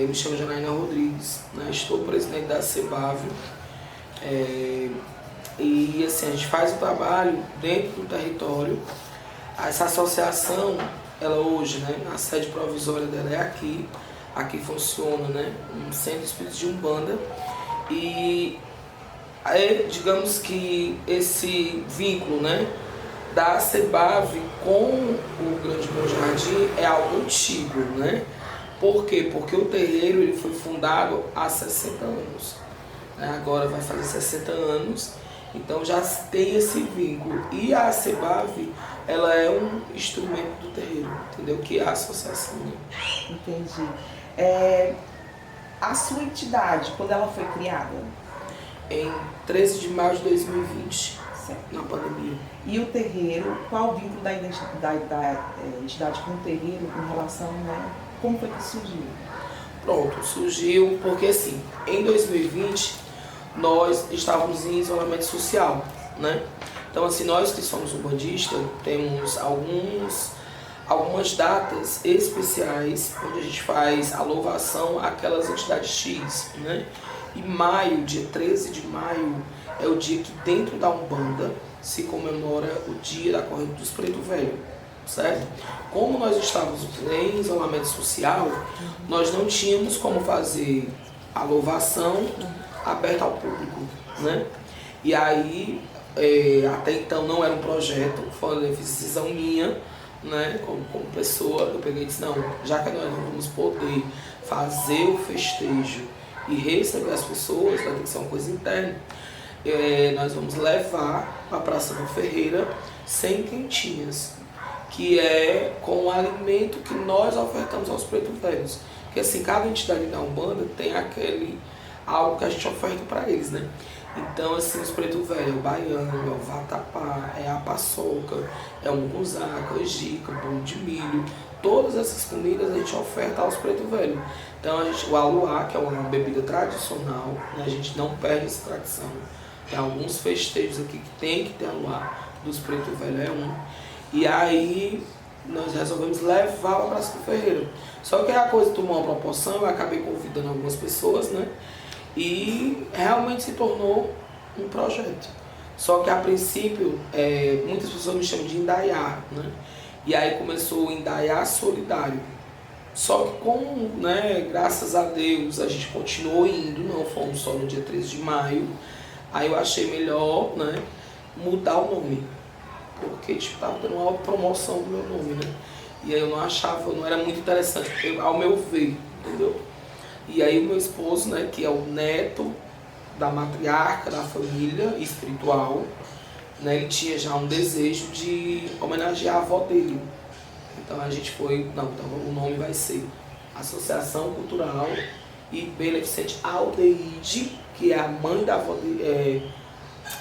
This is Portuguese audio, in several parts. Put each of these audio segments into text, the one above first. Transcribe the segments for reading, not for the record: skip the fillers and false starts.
me chamo Janaína Rodrigues, né? Estou presidente da CEBAV. E assim, a gente faz o trabalho dentro do território. Essa associação, ela hoje, né, a sede provisória dela é aqui. Aqui funciona, né, um centro espírita de Umbanda. E digamos que esse vínculo, né, da CEBAV com o Grande Bom Jardim é algo antigo, né? Por quê? Porque o terreiro ele foi fundado há 60 anos. Né? Agora vai fazer 60 anos, então já tem esse vínculo. E a CEBAV, ela é um instrumento do terreiro, entendeu? Que é a associação. Entendi. A sua entidade, quando ela foi criada? Em 13 de maio de 2020, certo. Na pandemia. E o terreiro, qual o vínculo da entidade com o terreiro em relação, né? Como foi que surgiu? Pronto, surgiu porque assim, em 2020 nós estávamos em isolamento social, né? Então assim, nós que somos umbandistas temos algumas datas especiais onde a gente faz a louvação àquelas entidades X, né? E maio, dia 13 de maio, é o dia que dentro da Umbanda se comemora o dia da corrente dos Preto Velho, certo? Como nós estávamos em isolamento social, nós não tínhamos como fazer a louvação aberta ao público, né? E aí, até então não era um projeto, foi uma decisão minha, né? Como pessoa, eu peguei e disse, não, já que nós não vamos poder fazer o festejo e receber as pessoas, vai ter que ser uma coisa interna, nós vamos levar para a Praça do Ferreira 100 quentinhas, que é com o alimento que nós ofertamos aos pretos velhos. Porque assim, cada entidade da Umbanda tem algo que a gente oferta para eles, né? Então assim, os pretos velhos é o baiano, é o vatapá, é a paçoca, é o munguzá, canjica, bolo de milho. Todas essas comidas a gente oferta aos pretos velhos. Então o aluá, que é uma bebida tradicional, né? A gente não perde essa tradição. Tem alguns festejos aqui que tem que ter aluá, dos pretos velhos é um. E aí nós resolvemos levar para a Praça do Ferreira. Só que a coisa tomou uma proporção, eu acabei convidando algumas pessoas, né? E realmente se tornou um projeto. Só que a princípio, muitas pessoas me chamam de Indaiá, né? E aí começou o Indaiá Solidário. Só que né, graças a Deus, a gente continuou indo, não fomos só no dia 13 de maio. Aí eu achei melhor, né, mudar o nome. Porque tipo, tava dando uma promoção do meu nome, né? E aí eu não achava, não era muito interessante, ao meu ver, entendeu? E aí o meu esposo, né, que é o neto da matriarca da família espiritual, né, ele tinha já um desejo de homenagear a avó dele. Então a gente foi, não, então o nome vai ser Associação Cultural e Beneficente Aldeide, que é a mãe da avó dele,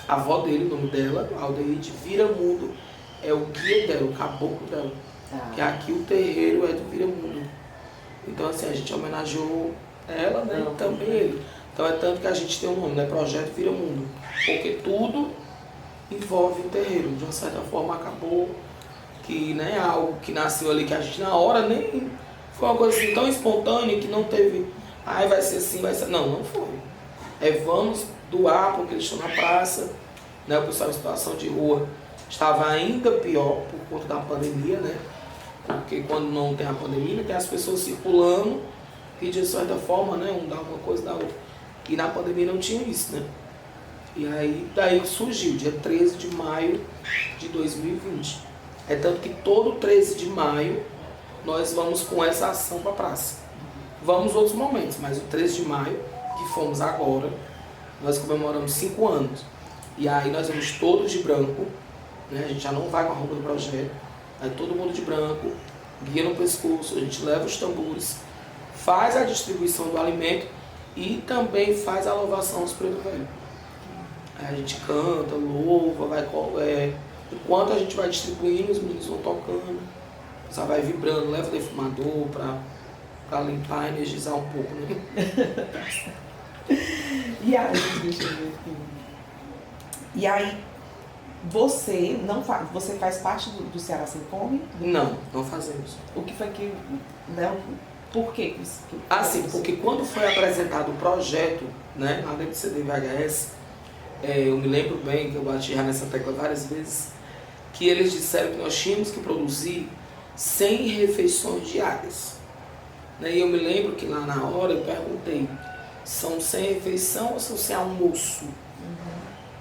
a avó dele, o nome dela, Aldeide Viramundo, é o guia dela, o caboclo dela. Que aqui o terreiro é do Viramundo. Então assim, a gente homenageou ela, né, e também ele. Então é tanto que a gente tem um nome, né, Projeto Viramundo. Porque tudo envolve o terreiro. De uma certa forma acabou que, né, algo que nasceu ali que a gente na hora nem... Foi uma coisa assim tão espontânea que não teve... Ai, vai ser assim, vai ser... Não foi. Vamos doar porque eles estão na praça, né, o pessoal em situação de rua estava ainda pior por conta da pandemia, né? Porque quando não tem a pandemia, tem as pessoas circulando e de certa forma, né, um dá uma coisa da outra. E na pandemia não tinha isso, né? E aí daí surgiu, dia 13 de maio de 2020. É tanto que todo 13 de maio nós vamos com essa ação para a praça. Vamos outros momentos, mas o 13 de maio, que fomos agora, nós comemoramos 5 anos. E aí nós vamos todos de branco, né? A gente já não vai com a roupa do projeto, aí todo mundo de branco, guia no pescoço, a gente leva os tambores, faz a distribuição do alimento e também faz a louvação aos pretos velhos. Aí a gente canta, louva, enquanto a gente vai distribuindo, os meninos vão tocando, só vai vibrando, leva o defumador para limpar, energizar um pouco, né? E aí, deixa eu ver aqui. E aí, você faz parte do Ceará Sem Fome? Não fazemos. O que foi que, né, Por quê? Assim, porque quando foi apresentado o projeto, né, lá dentro do CDVHS, eu me lembro bem que eu bati já nessa tecla várias vezes, que eles disseram que nós tínhamos que produzir 100 refeições diárias. Né? E eu me lembro que lá na hora eu perguntei, são 100 refeições ou são 100 almoço?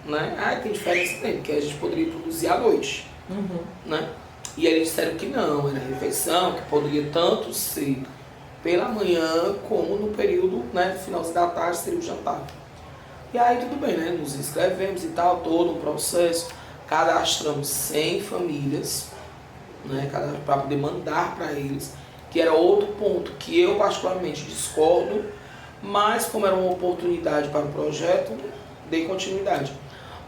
Né? Ah, tem diferença tem, porque a gente poderia produzir à noite. Né? E aí eles disseram que não, era refeição, que poderia tanto ser pela manhã como no período, né, no finalzinho da tarde seria o jantar. E aí tudo bem, né? Nos inscrevemos e tal, todo um processo, cadastramos 100 famílias, né, para poder mandar para eles, que era outro ponto que eu particularmente discordo, mas como era uma oportunidade para o projeto, dei continuidade.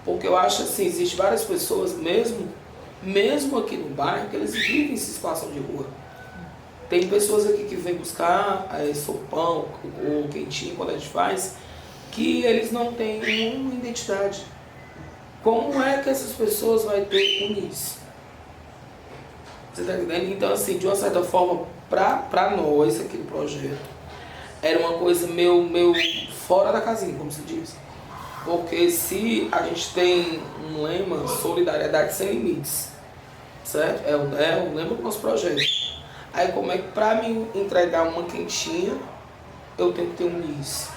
Porque eu acho assim, existem várias pessoas, mesmo aqui no bairro, que eles vivem em situação de rua. Tem pessoas aqui que vêm buscar sopão ou quentinho quando a gente faz, que eles não têm nenhuma identidade. Como é que essas pessoas vão ter unis? Você está entendendo? Então, assim, de uma certa forma, para nós aqui do projeto, era uma coisa meio fora da casinha, como se diz. Porque se a gente tem um lema, solidariedade sem limites, certo? É o lema do nosso projeto. Aí como é que para me entregar uma quentinha, eu tenho que ter um NIS?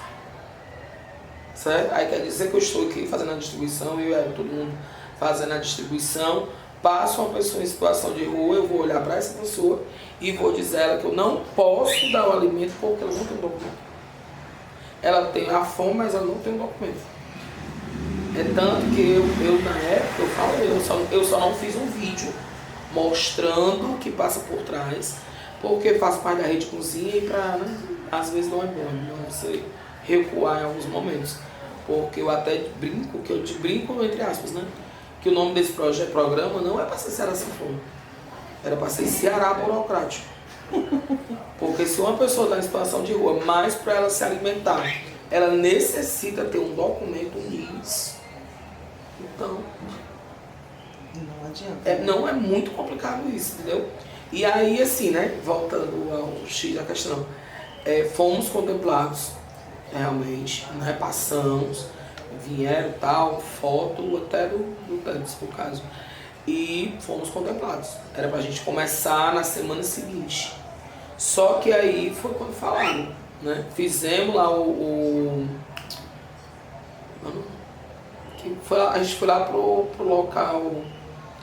Certo? Aí quer dizer que eu estou aqui fazendo a distribuição, todo mundo fazendo a distribuição, passa uma pessoa em situação de rua, eu vou olhar para essa pessoa e vou dizer a ela que eu não posso dar o alimento porque ela não tem documento. Ela tem a fome, mas ela não tem o documento. É tanto que eu na época, eu falei, eu só não fiz um vídeo mostrando o que passa por trás, porque faço parte da rede cozinha e né, às vezes não é bom, não você recuar em alguns momentos. Porque eu até brinco, entre aspas, né? Que o nome desse programa não é para ser Ceará Sem Fome, era para ser Ceará Burocrático. Porque se uma pessoa está em situação de rua, mais para ela se alimentar, ela necessita ter um documento, um NIS. Então, não adianta. Não é muito complicado isso, entendeu? E aí, assim, né, voltando ao X da questão, fomos contemplados, realmente, né, passamos, vieram tal, foto até do TED, se for o caso, e fomos contemplados. Era pra gente começar na semana seguinte. Só que aí foi quando falaram, né, fizemos lá a gente foi lá pro local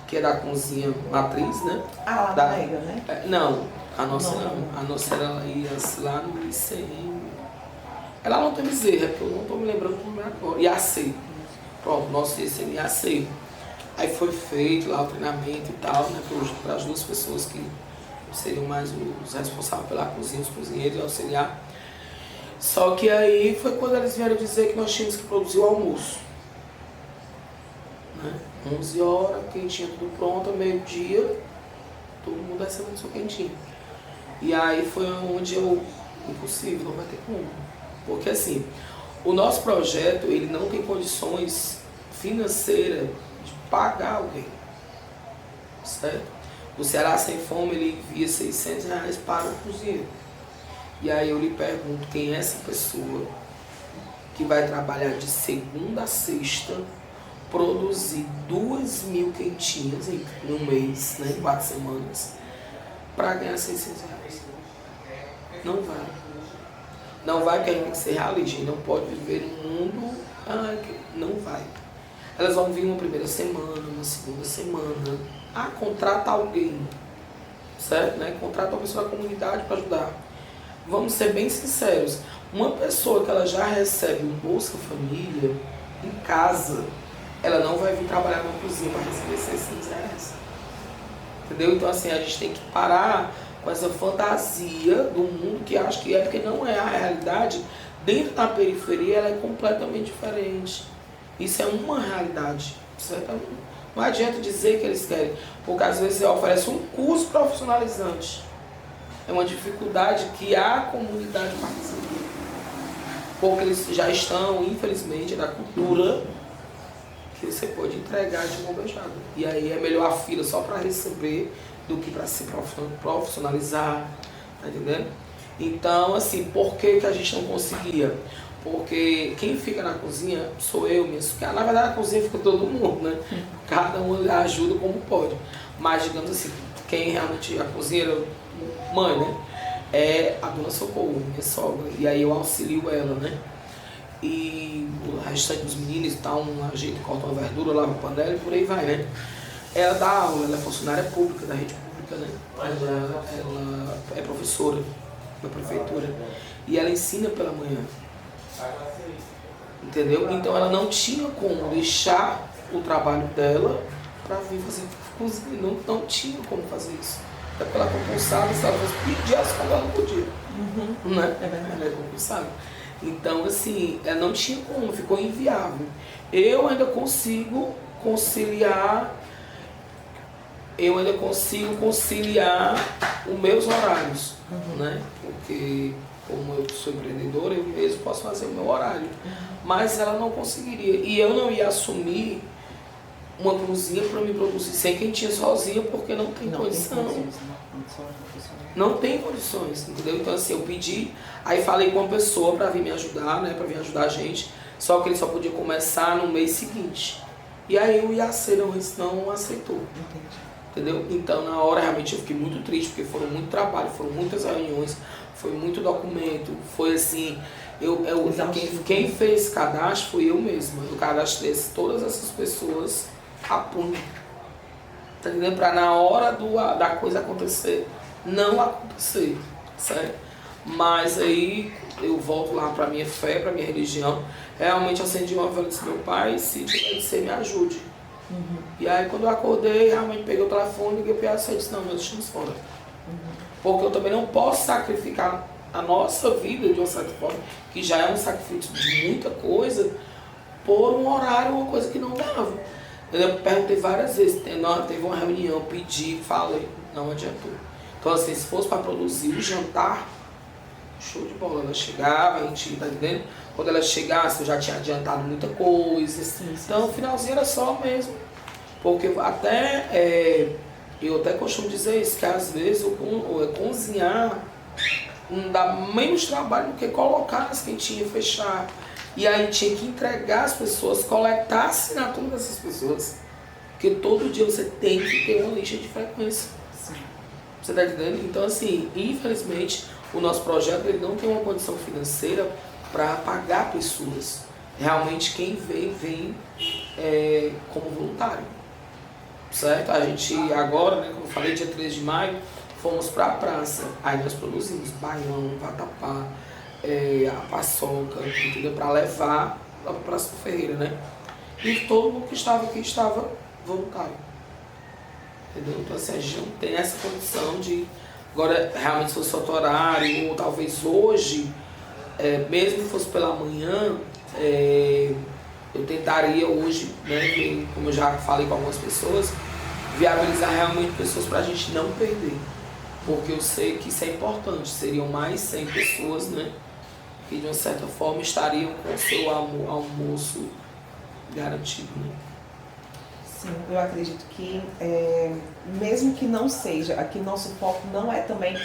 que é da cozinha matriz, né? Ah, lá da Mega, né? Não, a nossa não. A nossa ela ia lá no ICM. É lá no Bezerra, porque eu não estou me lembrando do nome agora. IAC. Pronto, nosso ICM IAC. Aí foi feito lá o treinamento e tal, né? Para as duas pessoas que seriam mais os responsáveis pela cozinha, os cozinheiros e auxiliar. Só que aí foi quando eles vieram dizer que nós tínhamos que produzir o almoço. Né? 11 horas, quentinha tudo pronto, meio-dia, todo mundo recebendo seu quentinho. E aí foi onde impossível, não vai ter como. Porque assim, o nosso projeto, ele não tem condições financeiras de pagar alguém, certo? O Ceará Sem Fome, ele envia R$600 para o cozinheiro. E aí eu lhe pergunto, quem é essa pessoa que vai trabalhar de segunda a sexta, produzir 2.000 quentinhas em um mês, né, em 4 semanas, para ganhar R$600? Não vai. Não vai, porque a gente tem que ser realista, a gente não pode viver num mundo, não vai. Elas vão vir uma primeira semana, uma segunda semana, contrata alguém, certo? Né? Contrata uma pessoa da comunidade para ajudar. Vamos ser bem sinceros, uma pessoa que ela já recebe um Bolsa Família em casa, ela não vai vir trabalhar na cozinha para receber R$600. Entendeu? Então assim, a gente tem que parar com essa fantasia do mundo que acho que porque não é a realidade. Dentro da periferia ela é completamente diferente. Isso é uma realidade, certo? Não adianta dizer que eles querem, porque às vezes você oferece um curso profissionalizante. É uma dificuldade que a comunidade participa. Porque eles já estão, infelizmente, na cultura que você pode entregar de mão beijada. E aí é melhor a fila só para receber do que para se profissionalizar, tá entendendo? Então, assim, por que a gente não conseguia? Porque quem fica na cozinha sou eu mesmo. Na verdade, na cozinha fica todo mundo, né? Cada um ajuda como pode. Mas, digamos assim, quem realmente, a cozinheira, mãe, né? É a dona Socorro, minha sogra. E aí eu auxilio ela, né? E o restante dos meninos, tá, a gente corta uma verdura, lava a panela e por aí vai, né? Ela dá aula, ela é funcionária pública, da rede pública, né? Ela é professora da prefeitura. E ela ensina pela manhã. Entendeu? Então ela não tinha como deixar o trabalho dela para vir fazer cozinha. Não tinha como fazer isso. Até porque ela é compulsada, se ela fosse pedir as coisas, ela não podia. Né? É verdade. Ela é compulsada. Então, assim, ela não tinha como, ficou inviável. Eu ainda consigo conciliar os meus horários, né? Porque como eu sou empreendedora, eu mesmo posso fazer o meu horário. Mas ela não conseguiria. E eu não ia assumir uma cozinha para me produzir sem quem tinha sozinha, porque não tem condição. Não tem condições, entendeu? Então assim, eu pedi, aí falei com uma pessoa para vir me ajudar, né? Para vir ajudar a gente. Só que ele só podia começar no mês seguinte. E aí o IAC não aceitou. Entendeu? Então na hora realmente eu fiquei muito triste, porque foram muito trabalho, foram muitas reuniões, foi muito documento, foi assim, quem fez cadastro foi eu mesma. Eu cadastrei todas essas pessoas a punho. Tá entendendo? Pra na hora da coisa acontecer, não acontecer, certo? Mas aí eu volto lá pra minha fé, pra minha religião. Realmente acendi uma vela e disse, meu pai, se tiver de ser, me ajude. E aí quando eu acordei, realmente peguei o telefone, liguei pro IAC e disse, não, nós estamos fora. Porque eu também não posso sacrificar a nossa vida de uma certa forma, que já é um sacrifício de muita coisa, por um horário, uma coisa que não dava. Eu perguntei várias vezes, teve uma reunião, pedi, falei, não adiantou. Então assim, se fosse para produzir o jantar, show de bola, ela chegava, a gente, tá entendendo? Quando ela chegasse, eu já tinha adiantado muita coisa. Então o finalzinho era só mesmo. Porque eu até costumo dizer isso, que às vezes cozinhar não dá menos trabalho do que colocar as quentinhas, fechar. E aí tinha que entregar as pessoas, coletar a assinatura dessas pessoas. Porque todo dia você tem que ter uma lista de frequência. Sim. Você tá entendendo? Então assim, infelizmente, o nosso projeto ele não tem uma condição financeira para pagar pessoas. Realmente quem vem como voluntário. Certo? A gente agora, né, como eu falei, dia 3 de maio, fomos para a praça. Aí nós produzimos baião, vatapá, a paçoca, entendeu? Para levar lá para a Praça do Ferreira, né? E todo mundo que estava aqui estava voluntário. Entendeu? Então assim, a gente não tem essa condição de... Agora, realmente, se fosse outro horário, ou talvez hoje, mesmo que fosse pela manhã, eu tentaria hoje, né, como eu já falei com algumas pessoas, viabilizar realmente pessoas para a gente não perder. Porque eu sei que isso é importante, seriam mais 100 pessoas, né, que de uma certa forma estariam com o seu almoço garantido. Né? Sim, eu acredito que, mesmo que não seja, aqui nosso foco não é também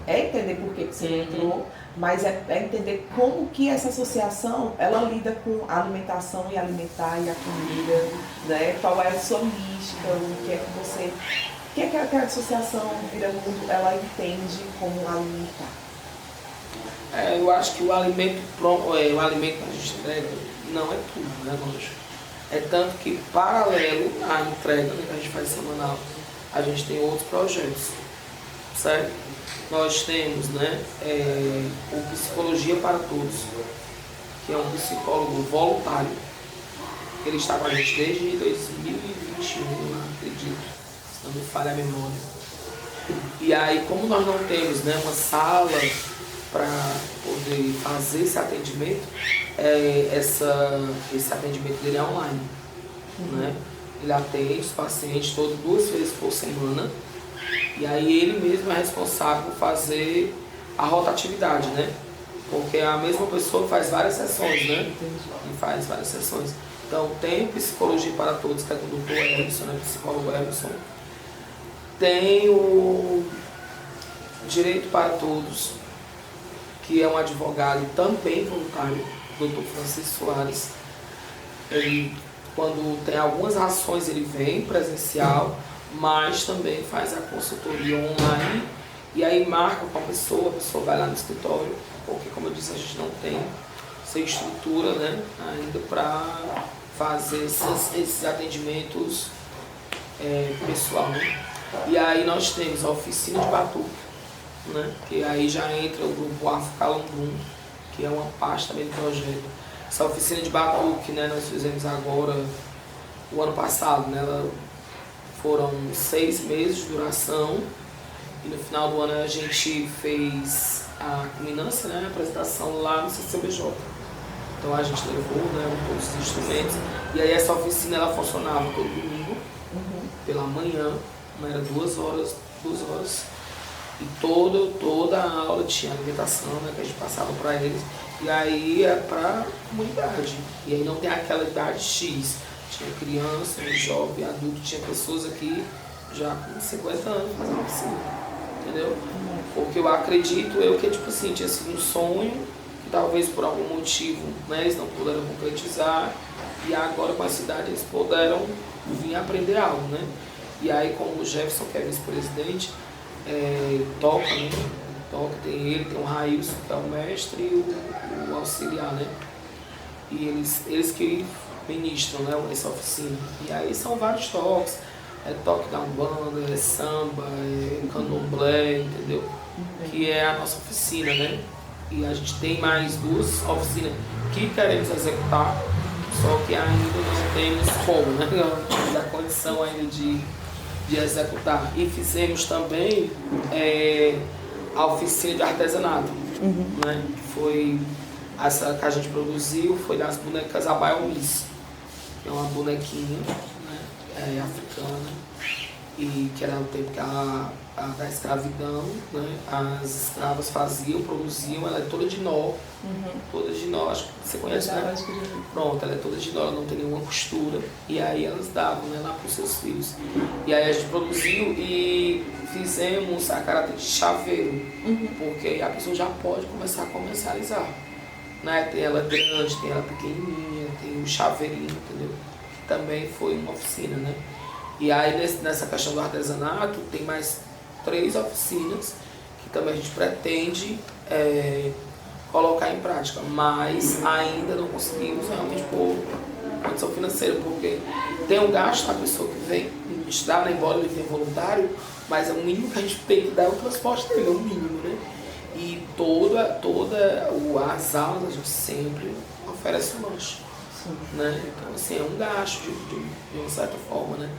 entender por que você entrou, mas é entender como que essa associação, ela lida com a alimentação e alimentar e a comida, né? Qual é a sua mística, o que é que você... O que é que a associação Viramundo, ela entende como alimentar? Eu acho que o alimento que a gente entrega não é tudo, né, lógico. É tanto que, paralelo à entrega, né, que a gente faz semanal, a gente tem outros projetos, certo? Nós temos, né, o Psicologia para Todos, que é um psicólogo voluntário. Ele está com a gente desde 2021, acredito, se não me falha a memória. E aí, como nós não temos, né, uma sala para poder fazer esse atendimento, esse atendimento dele é online. Né? Ele atende os pacientes 2 vezes por semana. E aí ele mesmo é responsável por fazer a rotatividade, né? Porque a mesma pessoa faz várias sessões, né? E faz várias sessões. Então tem Psicologia para Todos, que é do Dr. Emerson, né? Psicólogo Emerson. Tem o Direito para Todos, que é um advogado também voluntário, Dr. Francisco Soares. Ele, quando tem algumas ações, ele vem presencial, mas também faz a consultoria online. E aí marca com a pessoa vai lá no escritório, porque, como eu disse, a gente não tem essa estrutura, né, ainda para fazer esses atendimentos pessoal, né? E aí nós temos a oficina de batuque, né, que aí já entra o grupo Afro-Calambrum, que é uma parte também do projeto. Essa oficina de batuque, né, nós fizemos agora, o ano passado, né, foram 6 meses de duração, e no final do ano a gente fez a culminância, né, a apresentação lá no CCBJ. Então a gente levou, né, todos os instrumentos, e aí essa oficina ela funcionava todo domingo, pela manhã, né, era 2 horas, e toda a aula tinha alimentação, né, que a gente passava para eles, e aí é para comunidade, e aí não tem aquela idade X, tinha criança, jovem, adulto, tinha pessoas aqui já com 50 anos fazendo oficina, entendeu? Porque eu acredito que tipo assim, tinha sido um sonho, que talvez por algum motivo, né, eles não puderam concretizar, e agora com a cidade eles puderam vir aprender algo, né? E aí, como o Jefferson, que é vice-presidente, toca, né? Toca, tem ele, tem o Railson, que é o mestre, e o auxiliar, né? E eles que ministram, né, essa oficina. E aí são vários toques, toque da Umbanda, samba, candomblé, entendeu? Que é a nossa oficina, né? E a gente tem mais 2 oficinas que queremos executar, só que ainda não temos como, né? Não temos a condição ainda de executar. E fizemos também a oficina de artesanato, né? Que foi essa que a gente produziu, foi das bonecas Abaiomis, que é uma bonequinha, né, africana, e que era o tempo que da escravidão, né, as escravas faziam, produziam, ela é toda de nó, acho que você conhece, né? Pronto, ela é toda de nó, ela não tem nenhuma costura, e aí elas davam, né, lá para os seus filhos. E aí a gente produziu e fizemos a caráter de chaveiro, porque aí a pessoa já pode começar a comercializar, né? Tem ela grande, tem ela pequenininha, tem o chaveirinho, entendeu? Que também foi uma oficina, né? E aí nessa questão do artesanato tem mais 3 oficinas que também a gente pretende colocar em prática, mas ainda não conseguimos realmente por condição financeira, porque tem um gasto da pessoa que vem estudar, né? Embora ele tenha voluntário, mas é o mínimo que a gente tem que dar o transporte dele, é o mínimo, né? E as aulas a gente sempre oferece um lanche, né? Então assim, é um gasto de uma certa forma, né?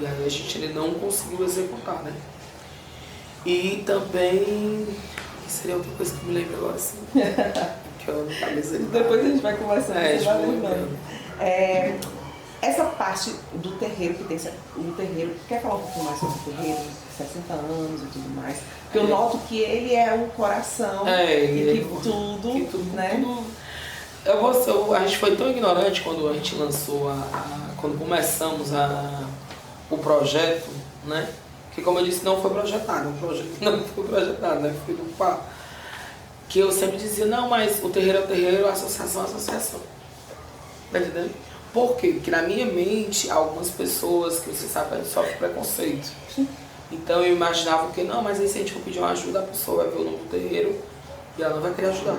E aí a gente ainda não conseguiu executar, né? E também, que seria outra coisa que eu me lembro agora, assim, que eu não cabeça. Depois a gente vai conversando. Tipo, essa parte do terreiro, que tem o terreiro, quer falar um pouquinho mais sobre o terreiro, 60 anos e tudo mais? Porque eu noto que ele é o coração e que tudo, né? A gente foi tão ignorante quando a gente lançou, quando começamos o projeto, né? Que, como eu disse, não foi projetado, né? Foi do pá. Que eu sempre dizia, não, mas o terreiro é o terreiro, a associação é a associação. Tá entendendo? Por quê? Porque na minha mente, algumas pessoas que você sabe sofrem preconceito. Então eu imaginava que, não, mas aí se a gente for pedir uma ajuda, a pessoa vai ver o nome do terreiro e ela não vai querer ajudar.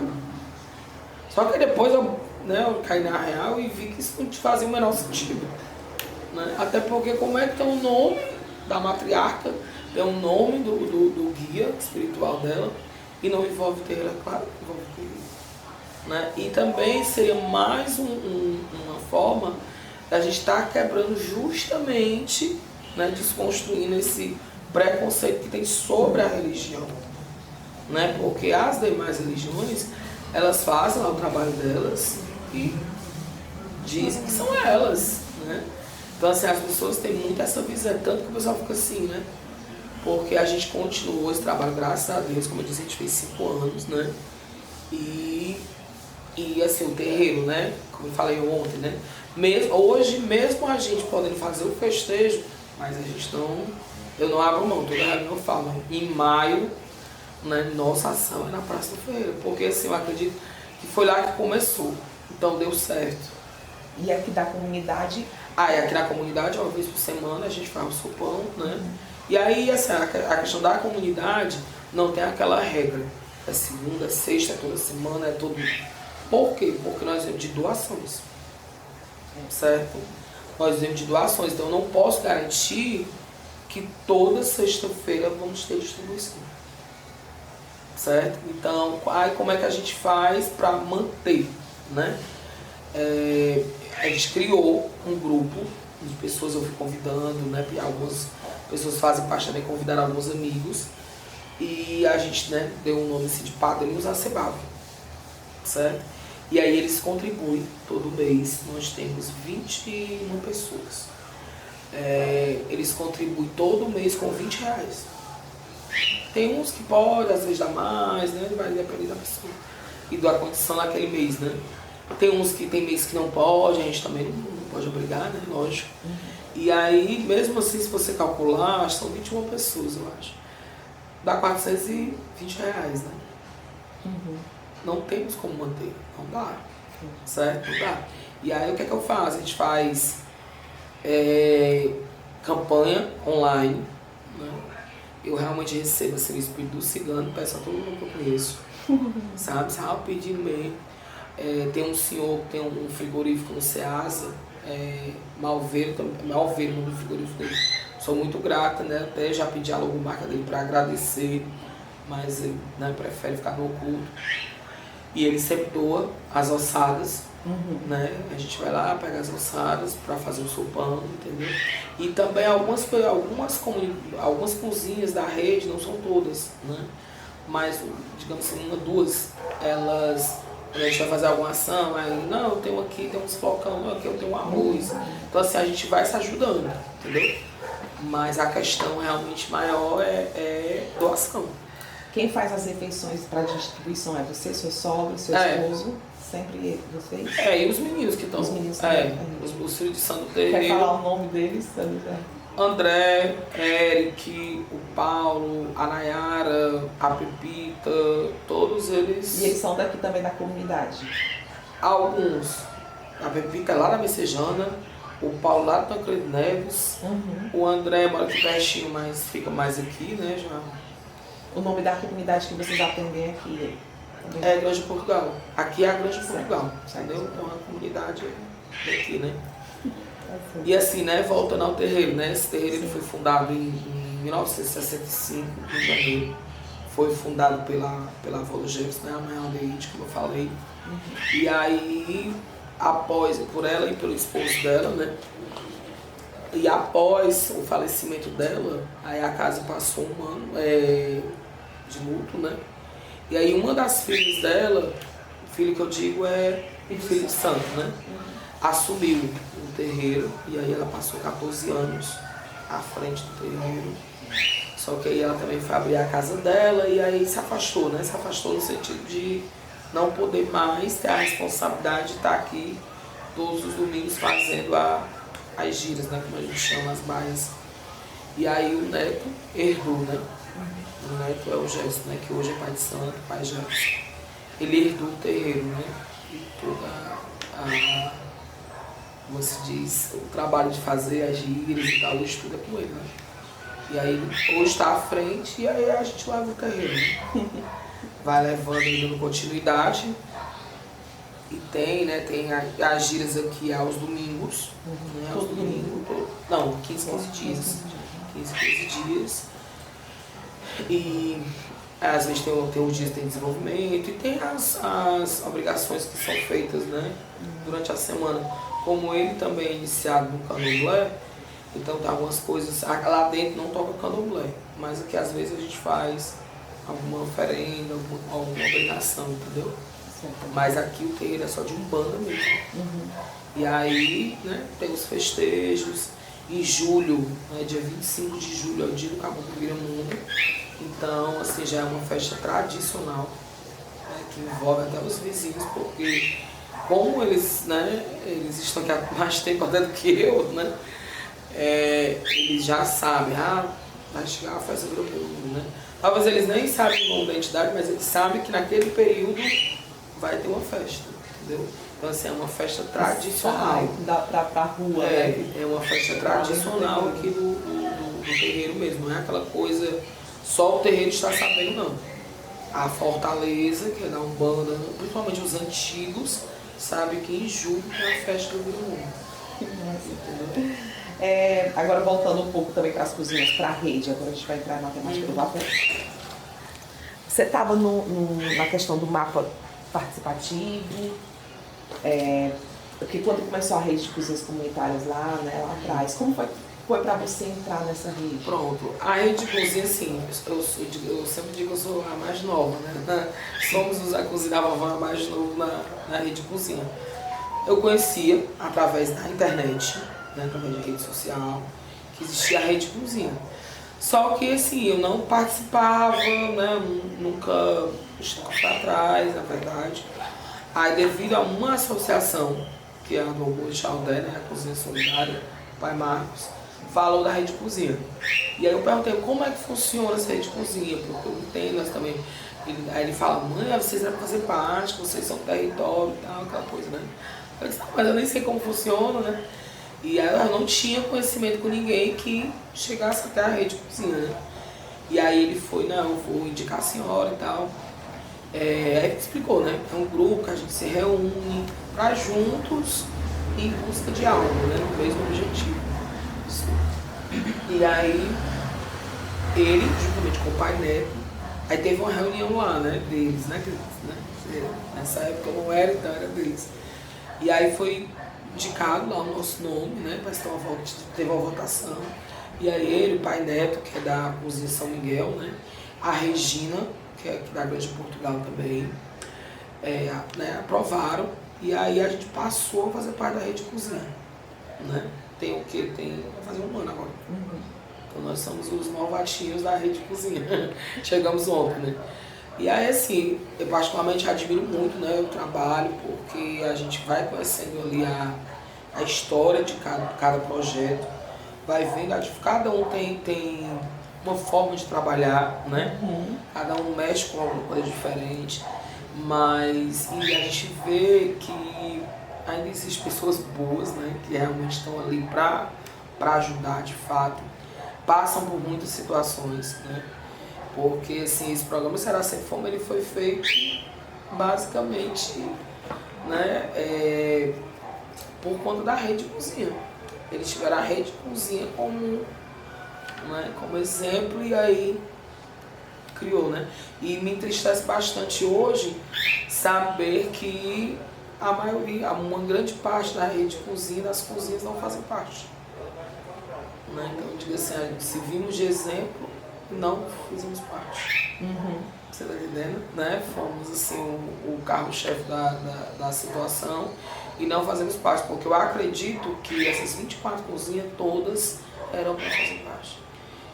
Só que depois eu caí na real e vi que isso não te fazia o menor sentido. Né? Até porque como é que tem o nome da matriarca, tem o nome do guia espiritual dela e não envolve o terreiro, é claro que envolve o terreiro. Né? E também seria mais uma forma da gente estar quebrando justamente, né, desconstruindo esse preconceito que tem sobre a religião. Né? Porque as demais religiões, elas fazem lá o trabalho delas e dizem que são elas. Né? Então assim, as pessoas têm muito essa visão, tanto que o pessoal fica assim, né? Porque a gente continuou esse trabalho, graças a Deus, como eu disse, a gente fez 5 anos, né? E assim, o terreiro, né? Como eu falei ontem, né? Hoje, mesmo a gente podendo fazer o festejo, mas a gente eu não abro mão, toda reunião eu falo, em maio né? Nossa ação é na Praça do Ferreira, porque assim, eu acredito que foi lá que começou, então deu certo. E aqui da comunidade? Ah, e aqui na comunidade, uma vez por semana, a gente faz o sopão, né? E aí, assim, a questão da comunidade não tem aquela regra. É segunda, é sexta, é toda semana, é todo... Por quê? Porque nós vivemos de doações, certo? Nós vivemos de doações, então eu não posso garantir que toda sexta-feira vamos ter distribuição, certo? Então, aí como é que a gente faz para manter, né? A gente criou um grupo de pessoas, eu fui convidando, né? Algumas pessoas fazem parte também, convidaram alguns amigos, e a gente, né, deu um nome assim de Padrinhos Acebab, certo? E aí eles contribuem todo mês, nós temos 21 pessoas. Eles contribuem todo mês com R$20. Tem uns que podem, às vezes dá mais, né? Vai depender da pessoa e da condição naquele mês, né? Tem uns que tem mês que não pode, a gente também não pode obrigar, né? Lógico. E aí, mesmo assim, se você calcular, são 21 pessoas, eu acho. Dá R$420, né? Não temos como manter, não dá, certo? Não dá. E aí, o que é que eu faço? A gente faz campanha online, né? Eu realmente recebo assim, o espírito do cigano, peço a todo mundo que eu conheço, sabe? Pedindo mesmo. Tem um senhor que tem um frigorífico no Ceasa, Malveiro, o nome do frigorífico dele. Sou muito grata, né? Até já pedi a logomarca dele para agradecer, mas ele, né, prefere ficar no oculto. E ele sempre doa as ossadas, né? A gente vai lá, pega as ossadas para fazer o sopão, entendeu? E também algumas cozinhas da rede, não são todas, né? Mas, digamos assim, uma, duas, elas... A gente vai fazer alguma ação, aí, não, eu tenho aqui, tem uns flocão, aqui eu tenho um arroz. Então, assim, a gente vai se ajudando, entendeu? Mas a questão realmente maior é doação. Quem faz as refeições para distribuição é você, seu sogro, seu esposo? Sempre vocês? E os meninos que estão. Os meninos também. Os filhos de Santo Terreiro. Quer falar o nome deles? André, Eric, o Paulo, a Nayara, a Pepita, todos eles. E eles são daqui também da comunidade? Alguns. A Pepita é lá da Messejana, o Paulo lá do Tancredo Neves, o André mora aqui pertinho, mas fica mais aqui, né? Já. O nome da comunidade que vocês atendem aqui é Grande Portugal. Aqui é a Grande Portugal, entendeu? Então a comunidade é daqui, né? E assim, né, voltando ao terreiro, né? Esse terreiro ele foi fundado em 1965, em janeiro. Foi fundado pela avó do Jefferson, né, a mãe Aldeide, como eu falei. E aí, após, por ela e pelo esposo dela, né? E após o falecimento dela, aí a casa passou um ano de luto, né? E aí uma das filhas dela, filho que eu digo é filho de santo, né? Assumiu o terreiro e aí ela passou 14 anos à frente do terreiro. Só que aí ela também foi abrir a casa dela e aí se afastou, né? Se afastou no sentido de não poder mais ter a responsabilidade de estar aqui todos os domingos fazendo as giras, né? Como a gente chama, as baias. E aí o neto herdou, né? O neto é o Gerson, né? Que hoje é pai de santo, pai Gerson. Ele herdou o terreiro, né? E toda como se diz, o trabalho de fazer as gírias e tal, estuda com ele, né? E aí ele hoje está à frente e aí a gente leva o terreiro. Vai levando ele dando continuidade. E tem, né? Tem as gírias aqui aos domingos. Né, aos domingos. Não, 15 dias. 15 dias. E às vezes tem os dias de desenvolvimento e tem as obrigações que são feitas, né, durante a semana. Como ele também é iniciado no candomblé, então tem algumas coisas, lá dentro não toca candomblé, mas aqui às vezes a gente faz alguma oferenda, alguma obrigação, entendeu? Mas aqui o terreiro é só de Umbanda mesmo. E aí, né, tem os festejos. Em julho, né, dia 25 de julho, é o dia do Caboclo Viramundo. Então, assim, já é uma festa tradicional, né, que envolve até os vizinhos, porque como eles, né, eles estão aqui há mais tempo até do que eu, né, eles já sabem, vai chegar a festa do Viramundo, né. Talvez eles nem sabem o nome da entidade, mas eles sabem que naquele período vai ter uma festa, entendeu? Então, assim, é uma festa tradicional. Pra rua, é uma festa tradicional aqui do terreiro mesmo, não é aquela coisa, só o terreiro está sabendo, não. A Fortaleza, que é da Umbanda, principalmente os antigos, sabem que em julho é a festa do Viramundo. Agora voltando um pouco também para as cozinhas, para a rede, agora a gente vai entrar na temática do papel. Você estava na questão do mapa participativo, porque quando começou a rede de cozinhas comunitárias lá atrás, como foi para você entrar nessa rede? Pronto, a rede de cozinha, assim, eu sempre digo que eu sou a mais nova, né? Somos a cozinha da vovó a mais nova na rede de cozinha. Eu conhecia através da internet, né, através de rede social, que existia a rede de cozinha. Só que assim, eu não participava, né, nunca estava para trás, na verdade. Aí devido a uma associação, que é a do Almoço Chaldé, né, a Cozinha Solidária, o pai Marcos, falou da rede de cozinha. E aí eu perguntei como é que funciona essa rede de cozinha, porque eu entendo nós também. Aí ele fala, mãe, vocês devem fazer parte, vocês são território e tal, aquela coisa, né? Eu disse, mas eu nem sei como funciona, né? E aí eu não tinha conhecimento com ninguém que chegasse até a rede de cozinha, né? E aí ele foi, não, eu vou indicar a senhora e tal. Aí ele explicou, né? É um grupo que a gente se reúne para juntos em busca de algo, né? No mesmo objetivo. E aí ele, juntamente com o pai Neto, aí teve uma reunião lá, né? Deles, né? Nessa época eu não era, então era deles. E aí foi indicado lá o nosso nome, né? Parece que teve uma votação. E aí ele, o pai Neto, que é da Cozinha São Miguel, né? A Regina, que é da Grande Portugal também, né? Aprovaram. E aí a gente passou a fazer parte da rede de cozinha, né? Tem o quê? Vai fazer um ano agora. Então nós somos os novatinhos da rede de cozinha. Chegamos ontem, né? E aí, assim, eu particularmente admiro muito, né, o trabalho, porque a gente vai conhecendo ali a história de cada projeto, vai vendo, cada um tem uma forma de trabalhar, né? Cada um mexe com alguma coisa diferente, mas e a gente vê que ainda existem pessoas boas, né, que realmente estão ali para ajudar de fato, passam por muitas situações, né? Porque assim, esse programa Será Sem Fome ele foi feito basicamente, né, por conta da rede de cozinha. Eles tiveram a rede de cozinha como, né, como exemplo e aí criou, né? E me entristece bastante hoje saber que a maioria, uma grande parte da rede de cozinha, das cozinhas não fazem parte. Né? Então eu digo assim, se vimos de exemplo, não fizemos parte. Você está entendendo? Né? Fomos assim, o carro-chefe da situação e não fazemos parte, porque eu acredito que essas 24 cozinhas todas eram para fazer parte.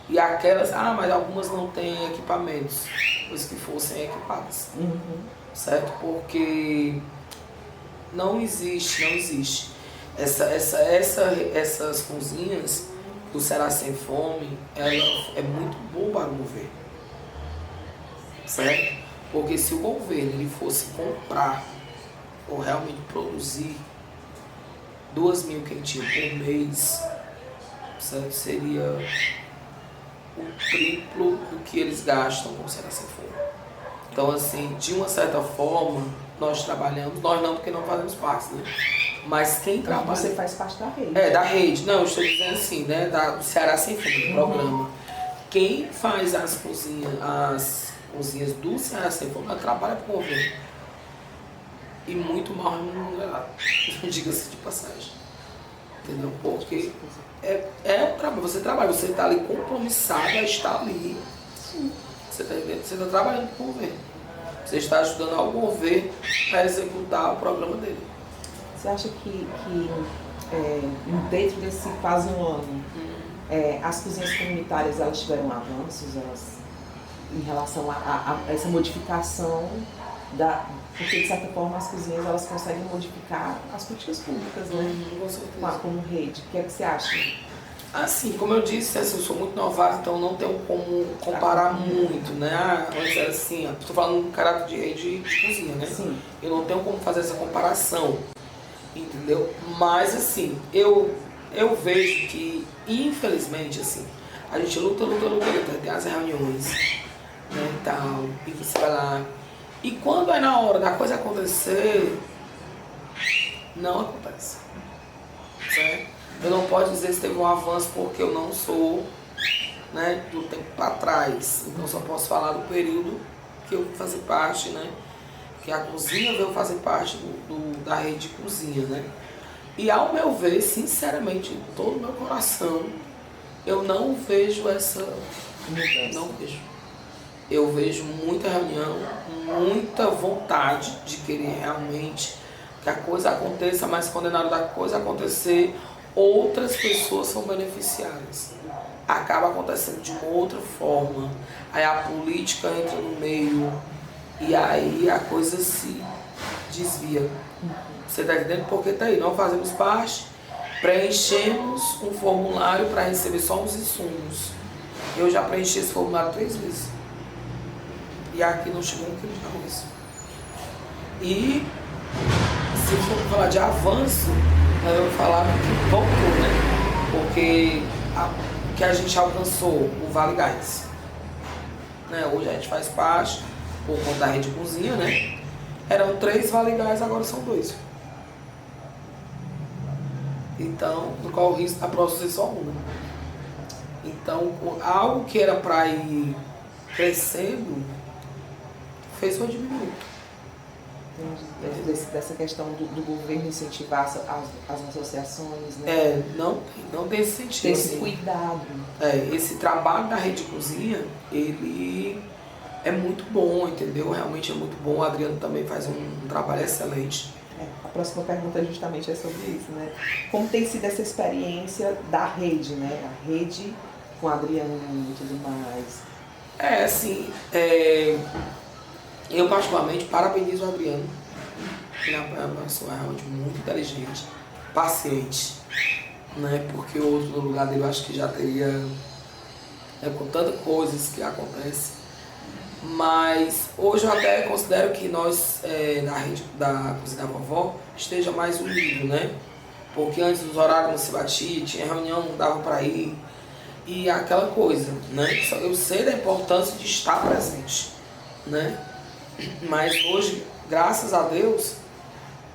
E aquelas, mas algumas não têm equipamentos, pois que fossem equipadas. Certo? Porque não existe. Essas cozinhas do Será Sem Fome, ela é muito bom para o governo, certo? Porque se o governo ele fosse comprar ou realmente produzir 2.000 quentinhas por mês, certo? Seria o triplo do que eles gastam com o Será Sem Fome. Então, assim, de uma certa forma, nós trabalhamos, nós não, porque não fazemos parte, né? Mas quem trabalha... Você faz parte da rede. Da rede. Não, eu estou dizendo assim, né? Do Ceará Sem Fome, do programa. Quem faz as cozinhas do Ceará Sem Fome, ela trabalha para o governo. E muito mal remunerado. Diga-se de passagem. Entendeu? Porque o trabalho. Você trabalha, você está ali compromissado a estar ali. Você está entendendo? Você está trabalhando para o governo. Você está ajudando ao governo a executar o programa dele. Você acha que dentro desse quase um ano, as cozinhas comunitárias elas tiveram avanços em relação a essa modificação porque de certa forma as cozinhas elas conseguem modificar as políticas públicas, né? Com certeza. Como rede. O que é que você acha? Assim, como eu disse, assim, eu sou muito novato, então não tenho como comparar muito, né? Antes era assim, estou falando no caráter de rede de cozinha, né? Sim. Eu não tenho como fazer essa comparação, entendeu? Mas assim, eu vejo que, infelizmente, assim, a gente luta, tem as reuniões, né, e tal, e você vai lá. E quando é na hora da coisa acontecer, não acontece, certo? Eu não posso dizer se teve um avanço porque eu não sou, né, do tempo para trás. Então só posso falar do período que eu fazer parte, né? Que a cozinha veio fazer parte da rede de cozinha, né? E ao meu ver, sinceramente, em todo o meu coração, eu não vejo essa. Não vejo. Eu vejo muita reunião, muita vontade de querer realmente que a coisa aconteça, mas quando é na hora da coisa acontecer, outras pessoas são beneficiadas. Acaba acontecendo de uma outra forma. Aí a política entra no meio e aí a coisa se desvia. Você está entendendo? Porque tá aí, nós fazemos parte, preenchemos um formulário para receber só os insumos. Eu já preenchi esse formulário 3 vezes. E aqui não chegou um quilo de arroz. E se for falar de avanço, nós vamos falar que voltou, né? Porque que a gente alcançou o Vale Gás. Né? Hoje a gente faz parte, por conta da rede de cozinha, né? Eram 3 Vale Gás, agora são 2. Então, no qual o risco da próxima ser só uma. Então, algo que era para ir crescendo, fez uma diminuir. Dessa questão do governo incentivar as associações, né? Não tem esse sentido. Esse assim, cuidado. Esse trabalho da rede de cozinha, ele é muito bom, entendeu? Realmente é muito bom. O Adriano também faz um trabalho excelente. A próxima pergunta justamente é sobre isso, né? Como tem sido essa experiência da rede, né? A rede com o Adriano e tudo mais. Eu particularmente parabenizo o Adriano. Ele é uma pessoa realmente muito inteligente, paciente, né? Porque outro no lugar dele eu acho que já teria, com tantas coisas que acontecem. Mas hoje eu até considero que nós, na rede da Cozinha da Vovó, esteja mais unido, né? Porque antes dos horários não se batia, tinha reunião, não dava para ir. E aquela coisa, né? Eu sei da importância de estar presente, né? Mas hoje, graças a Deus,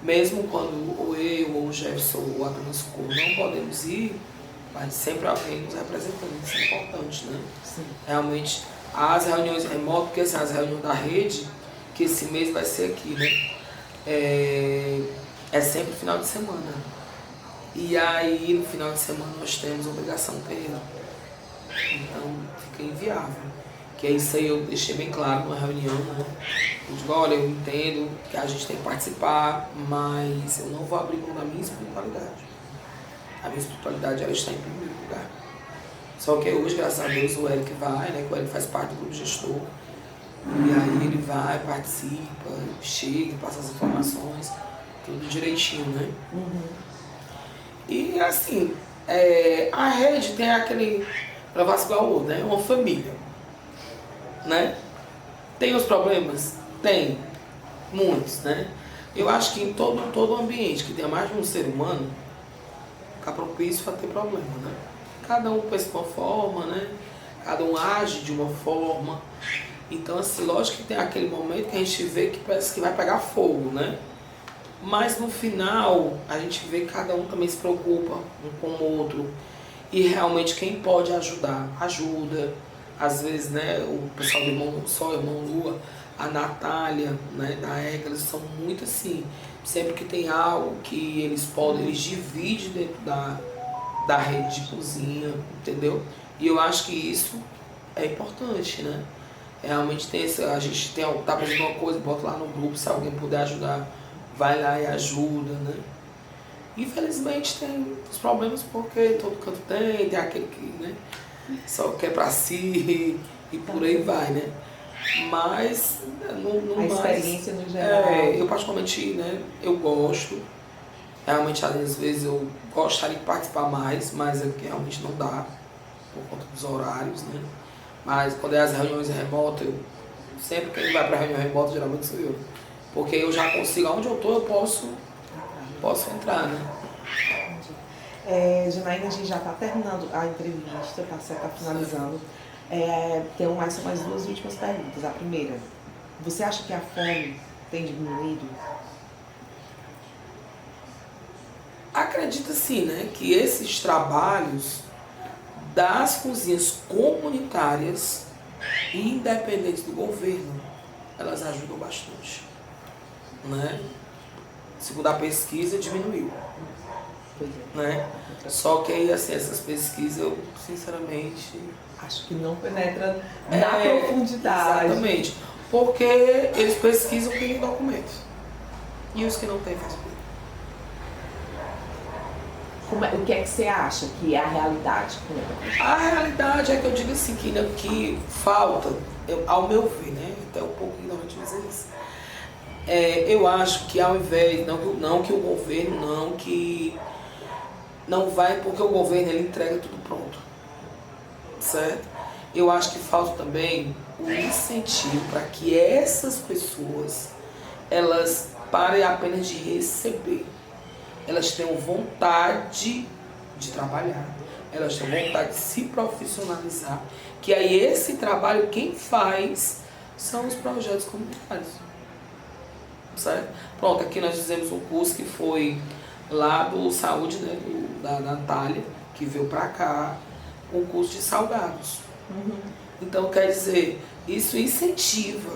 mesmo quando ou eu, ou o Jefferson, ou a Dona Socorro não podemos ir, mas sempre alguém nos representando, isso é importante, né? Sim. Realmente, as reuniões remotas, porque assim, as reuniões da rede, que esse mês vai ser aqui, né? É sempre final de semana. E aí, no final de semana, nós temos obrigação terrena. Então, fica inviável. Que é isso aí, eu deixei bem claro numa reunião, né? Eu digo, olha, eu entendo que a gente tem que participar, mas eu não vou abrir mão da minha espiritualidade. A minha espiritualidade, ela está em primeiro lugar. Só que hoje, graças a Deus, o Eric vai, né? O Eric faz parte do grupo gestor. E aí ele vai, participa, chega, passa as informações, tudo direitinho, né? Uhum. E assim, a rede tem aquele negócio igual ao outro, né? Uma família, né? Tem os problemas? Tem. Muitos, né? Eu acho que em todo ambiente que tenha mais de um ser humano, fica propício a ter problema, né? Cada um pensa de uma forma, né? Cada um age de uma forma. Então, assim, lógico que tem aquele momento que a gente vê que parece que vai pegar fogo, né? Mas no final, a gente vê que cada um também se preocupa um com o outro. E realmente quem pode ajudar, ajuda. Às vezes, né, o pessoal do Irmão Sol, Irmão Lua, a Natália, né, da ECA, eles são muito assim. Sempre que tem algo que eles podem, eles dividem dentro da rede de cozinha, entendeu? E eu acho que isso é importante, né? Realmente tem a gente tá fazendo uma coisa, bota lá no grupo, se alguém puder ajudar, vai lá e ajuda, né? Infelizmente tem os problemas porque todo canto tem aquele que, né, só quer pra si e por aí vai, né? Mas no a experiência no geral. eu particularmente, né, eu gosto. Realmente, às vezes, eu gostaria de participar mais, mas é que realmente não dá, por conta dos horários, né? Mas quando é as reuniões remotas, sempre quem vai para a reunião remota geralmente sou eu. Porque eu já consigo, onde eu estou, eu posso entrar, né? Janaína, a gente já está terminando a entrevista, tá certo? Tá finalizando. Tenho mais duas últimas perguntas. A primeira, você acha que a fome tem diminuído? Acredito sim, né, que esses trabalhos das cozinhas comunitárias, independentes do governo, elas ajudam bastante, né? Segundo a pesquisa, diminuiu, né? Só que aí, assim, essas pesquisas, eu, sinceramente... Acho que não penetra na profundidade. Exatamente. Porque eles pesquisam quem tem documento. E os que não têm, faz o quê? O que é que você acha que é a realidade? A realidade é que eu digo assim, que falta, ao meu ver, né? Até um pouco ignorante dizer isso. Eu acho que ao invés, não que o governo, não vai, porque o governo ele entrega tudo pronto, certo? Eu acho que falta também o incentivo para que essas pessoas, elas parem apenas de receber. Elas tenham vontade de trabalhar, elas tenham vontade de se profissionalizar, que aí esse trabalho quem faz são os projetos comunitários, certo? Pronto, aqui nós fizemos um curso que foi lá do Saúde, né, da Natália, que veio para cá, um curso de salgados. Então, quer dizer, isso incentiva.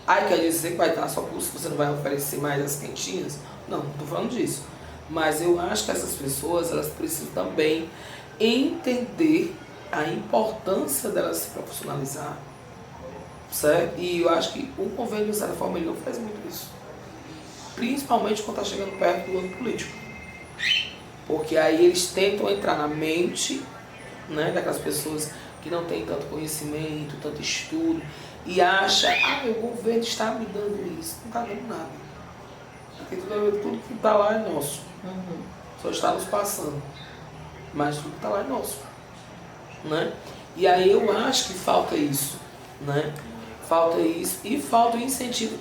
Aí quer dizer que vai estar só curso, você não vai oferecer mais as quentinhas? Não, não estou falando disso. Mas eu acho que essas pessoas, elas precisam também entender a importância delas se profissionalizar, certo? E eu acho que o convênio, de certa forma, ele não faz muito isso. Principalmente quando está chegando perto do ano político. Porque aí eles tentam entrar na mente, né, daquelas pessoas que não têm tanto conhecimento, tanto estudo, e acha, o governo está me dando isso. Não está dando nada. Porque tudo que está lá é nosso. Só está nos passando. Mas tudo que está lá é nosso. Né? E aí eu acho que falta isso. Né? Falta isso. E falta o incentivo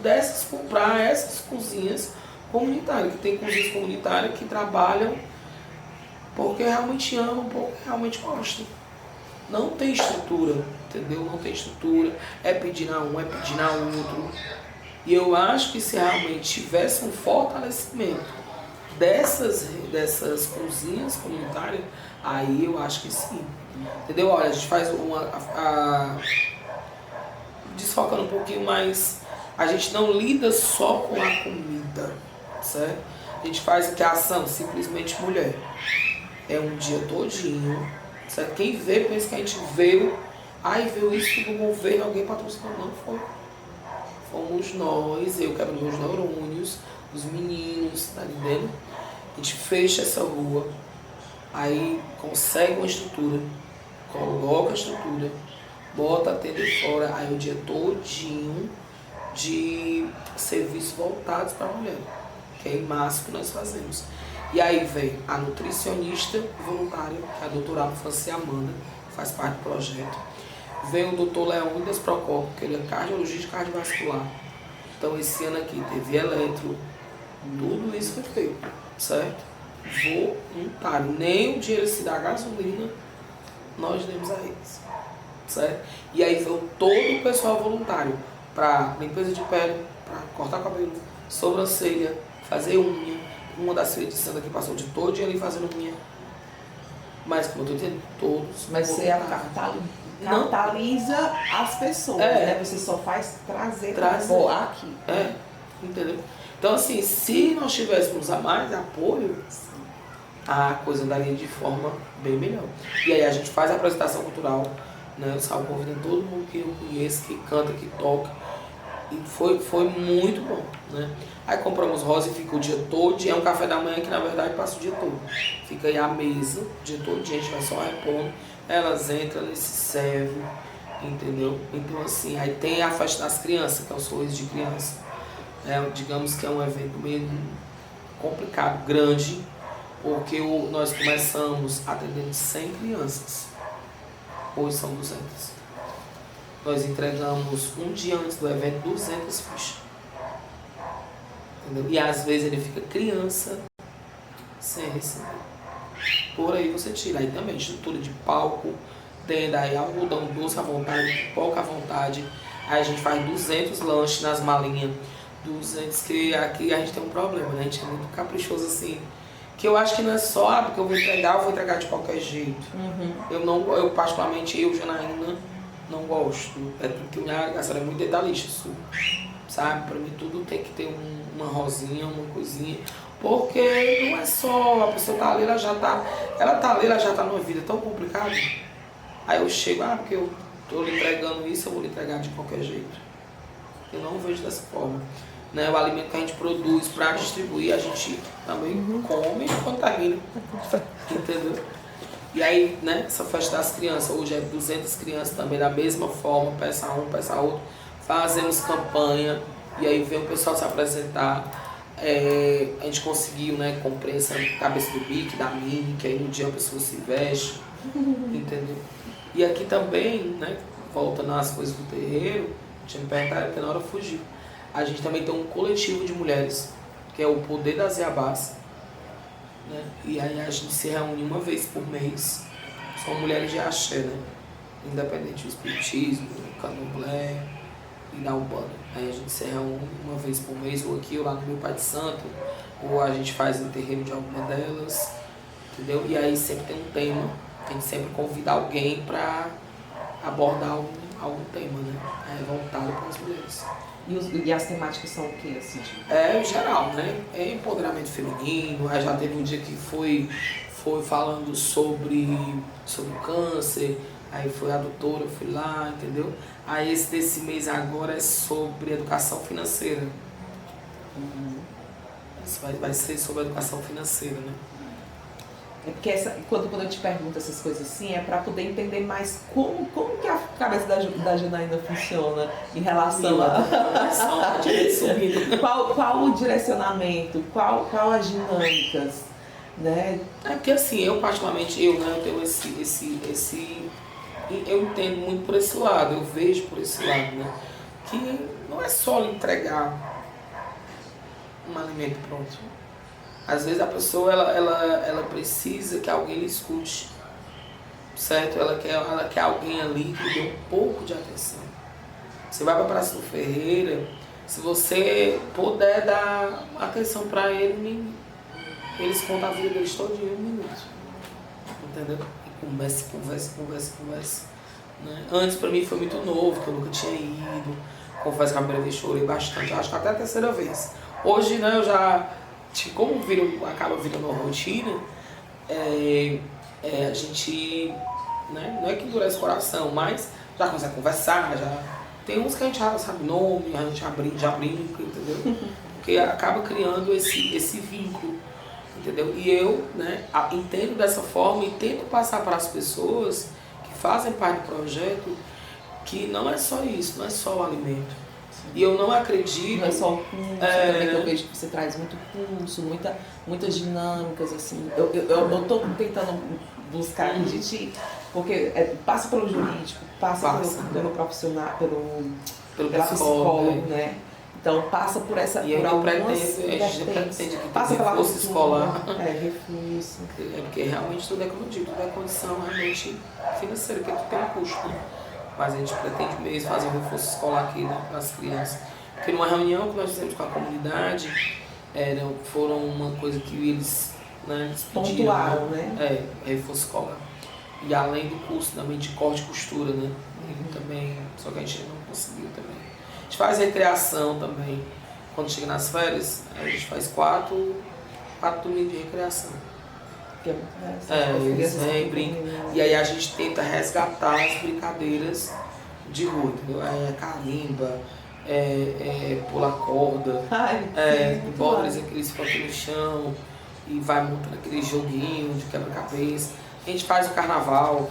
para essas cozinhas comunitárias. Que tem cozinhas comunitárias que trabalham porque realmente amam, porque realmente gostam. Não tem estrutura, entendeu? Não tem estrutura. É pedir na um, é pedir na outro. E eu acho que se realmente tivesse um fortalecimento dessas cozinhas comunitárias, aí eu acho que sim. Entendeu? Olha, a gente faz desfocando um pouquinho mais, a gente não lida só com a comida, certo? A gente faz aqui a ação Simplesmente Mulher. É um dia todinho, certo? Quem vê, pensa que a gente veio isso do governo, alguém patrocinou. Não foi. Fomos nós, eu quebro meus neurônios, os meninos, tá entendendo? A gente fecha essa rua, aí consegue uma estrutura, coloca a estrutura, bota a tenda fora, aí o dia todinho de serviços voltados para a mulher, que é em massa que nós fazemos. E aí vem a nutricionista voluntária, que é a doutora Francia Amanda, faz parte do projeto. Vem o doutor Leônidas Procópio, que ele é cardiologista cardiovascular. Então esse ano aqui teve eletro, tudo isso foi feito, certo? Voluntário, nem o dinheiro se dá gasolina, nós demos a eles, certo? E aí veio todo o pessoal voluntário para limpeza de pele, para cortar cabelo, sobrancelha, fazer unha. Uma das filhas de Sandra que passou de todo dia ali fazendo unha. Mas como eu estou dizendo, todos. Mas você catalisa as pessoas, né? Você só faz trazer. Aqui. Entendeu? Então assim, se nós tivéssemos a mais apoio, a coisa andaria de forma bem melhor. E aí a gente faz a apresentação cultural, né? Eu salvo convidando todo mundo que eu conheço, que canta, que toca. E foi muito bom, né? Aí compramos rosa e fica o dia todo. É um café da manhã que na verdade passa o dia todo. Fica aí a mesa, o dia todo, a gente vai só repondo. Elas entram, elas se servem, entendeu? Então assim, aí tem a festa das crianças, que é o sorriso de criança. Digamos que é um evento meio complicado, grande, porque nós começamos atendendo 100 crianças, hoje são 200. Nós entregamos um dia antes do evento 200 fichas. Entendeu? E às vezes ele fica criança sem receber. Por aí você tira. Aí também estrutura de palco, tem daí algodão doce à vontade, pipoca à vontade. Aí a gente faz 200 lanches nas malinhas. 200 que aqui a gente tem um problema, né? A gente é muito caprichoso assim. Que eu acho que não é só, porque eu vou entregar de qualquer jeito. Eu particularmente, Janaína, não gosto. É porque minha gastronomia é muito detalhista, sabe? Pra mim tudo tem que ter uma rosinha, uma coisinha. Porque não é só, a pessoa tá ali, ela já tá numa vida tão complicada. Aí eu chego, porque eu tô lhe entregando isso, eu vou lhe entregar de qualquer jeito. Eu não vejo dessa forma. Né? O alimento que a gente produz para distribuir, a gente também come e contamina. Entendeu? E aí, né, essa festa das crianças, hoje é 200 crianças também, da mesma forma, peça um, peça outro. Fazemos campanha, e aí vem o pessoal se apresentar. A gente conseguiu, né, comprei essa cabeça do bico, da mini, que aí no dia a pessoa se veste, entendeu? E aqui também, né, voltando às coisas do terreiro, tinha me perguntado porque na hora fugiu. A gente também tem um coletivo de mulheres, que é o Poder das Iabás, né? E aí a gente se reúne uma vez por mês. São mulheres de axé, né? Independente do espiritismo, do candomblé e da umbanda. Aí a gente se reúne uma vez por mês, ou aqui ou lá no meu Pai de Santo, ou a gente faz no terreiro de alguma delas, entendeu? E aí sempre tem um tema, a gente sempre convida alguém para abordar algum tema, né? Voltado para as mulheres. E as temáticas são o que, assim? Em geral, né? É empoderamento feminino, aí já teve um dia que foi falando sobre o câncer, aí foi a doutora, eu fui lá, entendeu? Aí esse desse mês agora é sobre educação financeira. Isso vai ser sobre educação financeira, né? É porque quando eu te pergunto essas coisas assim, é para poder entender mais como que a cabeça da Janaína funciona em relação qual o direcionamento, qual as dinâmicas, né? É porque assim, eu particularmente, eu tenho eu entendo muito por esse lado, eu vejo por esse lado, né? Que não é só entregar um alimento pronto. Às vezes a pessoa ela precisa que alguém lhe escute, certo? Ela quer alguém ali que dê um pouco de atenção. Você vai para a Praça do Ferreira, se você puder dar atenção para ele, eles contam a vida deles todinho em um minuto. Entendeu? E conversa. Né? Antes para mim foi muito novo, que eu nunca tinha ido. Confesso que a primeira vez chorei bastante, acho que até a terceira vez. Hoje, né, eu já... Como acaba virando uma rotina, a gente, né, não é que endurece o coração, mas já começa a conversar, já tem uns que a gente já sabe nome, a gente já brinca, entendeu? Porque acaba criando esse vínculo, entendeu? E eu, né, entendo dessa forma e tento passar para as pessoas que fazem parte do projeto que não é só isso, não é só o alimento. E eu não acredito... Não é só o curso, também que eu vejo que você traz muito curso, muitas dinâmicas, assim. Eu tô tentando buscar de ti, porque passa pelo jurídico, passa. Pelo profissional, pela psicóloga, né? Então passa por algumas vertentes. Passa pela reforço escolar. Reforço. Porque realmente tudo é como eu digo, tudo é condição realmente financeira, que tem um custo, né? Mas a gente pretende mesmo fazer um reforço escolar aqui, né, para as crianças. Porque numa reunião que nós fizemos com a comunidade, foram uma coisa que eles, né, pediram, pontuaram, né? Reforço escolar. E além do curso também de corte e costura, né? Também, só que a gente não conseguiu também. A gente faz recreação também. Quando chega nas férias, a gente faz 4 domingos de recreação. Eles vêm, brincam. E aí a gente tenta resgatar as brincadeiras de rua, entendeu? Carimba, pular corda, bota eles ficam no chão e vai montando aquele joguinho de quebra-cabeça. A gente faz o carnaval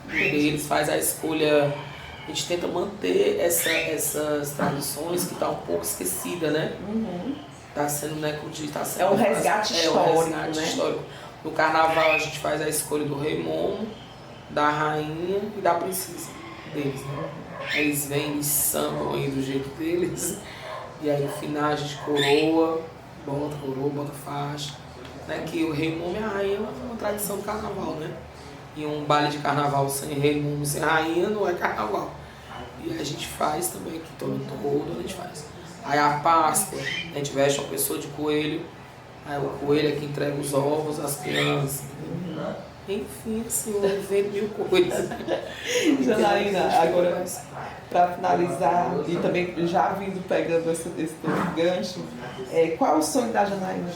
deles, faz a escolha. A gente tenta manter essas tradições que estão um pouco esquecidas, né? Tá sendo, né, como diz, tá sendo... É um resgate histórico, né? Histórico. No carnaval a gente faz a escolha do rei Momo, da rainha e da princesa deles, né? Eles vêm, eles sambam aí do jeito deles, e aí no final a gente coroa, bota faixa, né? Que o rei Momo e a rainha é uma tradição do carnaval, né? E um baile de carnaval sem rei Momo e sem rainha não é carnaval. E a gente faz também aqui todo a gente faz. Aí a Páscoa, a gente veste uma pessoa de coelho, aí o coelho é que entrega os ovos às crianças. Enfim, assim, eu invento mil coisas. Janaína, agora para finalizar, e também já vindo pegando esse teu gancho, qual é o sonho da Janaína?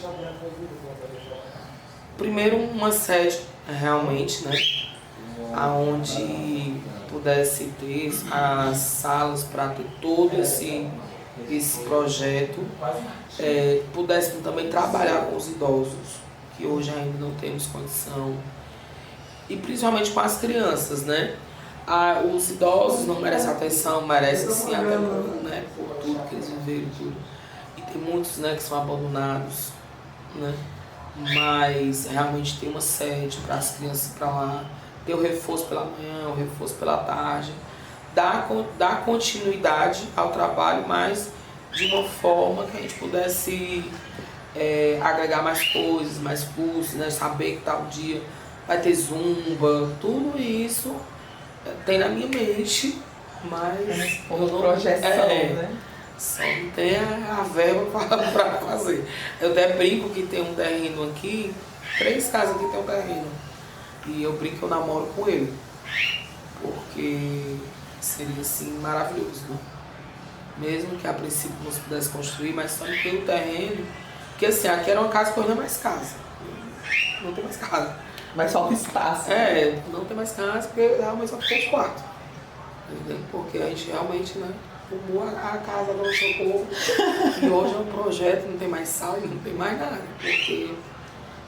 Primeiro uma sede, realmente, né? Onde pudesse ter as salas para ter todo esse projeto, pudesse também trabalhar com os idosos, que hoje ainda não temos condição, e principalmente com as crianças, né? Os idosos não merecem atenção, merecem sim atenção, né? Por tudo que eles viveram, tudo. E tem muitos, né, que são abandonados, né? Mas realmente tem uma sede para as crianças ir para lá, ter o reforço pela manhã, o reforço pela tarde, dar continuidade ao trabalho, mas de uma forma que a gente pudesse agregar mais coisas, mais cursos, né? Saber que tal dia vai ter zumba, tudo isso tem na minha mente, mas como projeção, né? Só não tem a verba para fazer. Eu até brinco que tem um terreno aqui, 3 casas aqui tem um terreno. E eu brinco que eu namoro com ele. Porque seria assim maravilhoso, né? Mesmo que a princípio não se pudesse construir, mas só não tem o terreno. Porque assim, aqui era uma casa que hoje não é mais casa. Não tem mais casa. Mas falta espaço. Não tem mais casa porque realmente só ficou os quartos. Entendeu? Porque a gente realmente, né? Fumou a casa do Socorro e hoje é um projeto, não tem mais sala, não tem mais nada, porque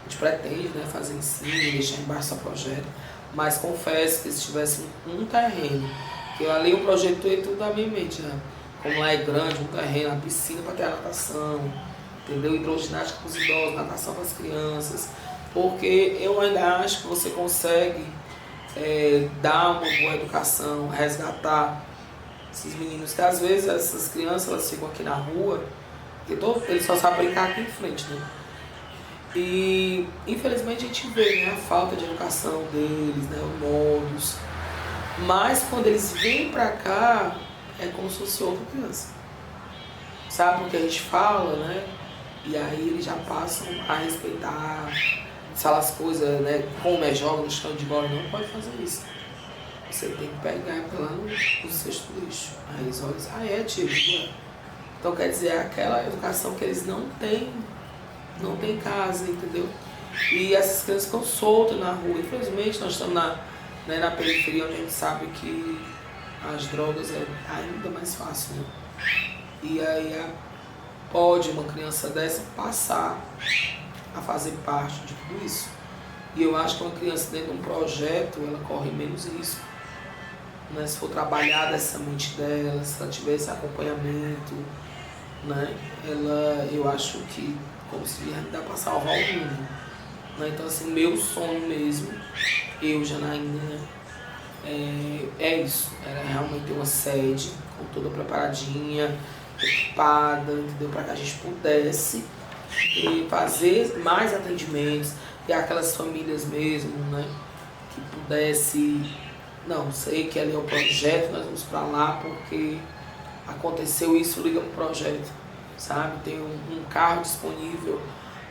a gente pretende, né, fazer em cima, deixar embaixo do projeto, mas confesso que se tivesse um terreno, que eu ali o projeto tudo da minha mente, né? Como lá é grande, um terreno, uma piscina para ter a natação, entendeu? Hidroginástica para os idosos, natação para as crianças, porque eu ainda acho que você consegue dar uma boa educação, resgatar esses meninos, que às vezes essas crianças elas ficam aqui na rua, porque eles só sabem brincar aqui em frente, né? E infelizmente a gente vê, né, a falta de educação deles, né, os modos. Mas quando eles vêm pra cá, é como se fosse outra criança. Sabe o que a gente fala, né? E aí eles já passam a respeitar, falar as coisas, né? Como joga no chão de bola, não pode fazer isso. Você tem que pegar lá no cesto do lixo. Aí eles olham, tio. Então quer dizer, é aquela educação que eles não têm em casa, entendeu? E essas crianças ficam soltas na rua. Infelizmente nós estamos na periferia, onde a gente sabe que as drogas é ainda mais fácil, né? E aí pode uma criança dessa passar a fazer parte de tudo isso. E eu acho que uma criança dentro de um projeto, ela corre menos risco. Né? Se for trabalhar essa mente dela, se ela tiver esse acompanhamento, né? Eu acho que como se dá para salvar o mundo. Né? Então assim, meu sonho mesmo, eu, Janaína, é isso, era realmente ter uma sede com toda preparadinha, equipada, entendeu? Para que a gente pudesse fazer mais atendimentos, ter aquelas famílias mesmo, né? Que pudesse, não, sei que ali é o projeto, nós vamos para lá porque aconteceu isso, liga pro projeto, sabe? Tem um carro disponível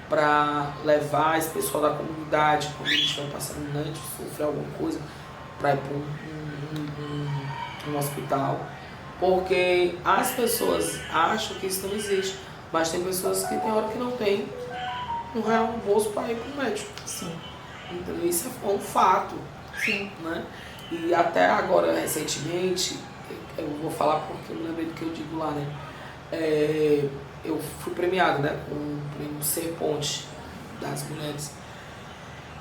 para levar esse pessoal da comunidade, quando eles estão passando, né, de sofrer alguma coisa, para ir para um hospital. Porque as pessoas acham que isso não existe, mas tem pessoas que tem hora que não tem um real no bolso para ir para o médico. Sim. Então isso é um fato. Sim. Né? E até agora, recentemente, eu vou falar porque eu não lembrei do que eu digo lá, né? Eu fui premiado, né, com o prêmio Ser Ponte das mulheres.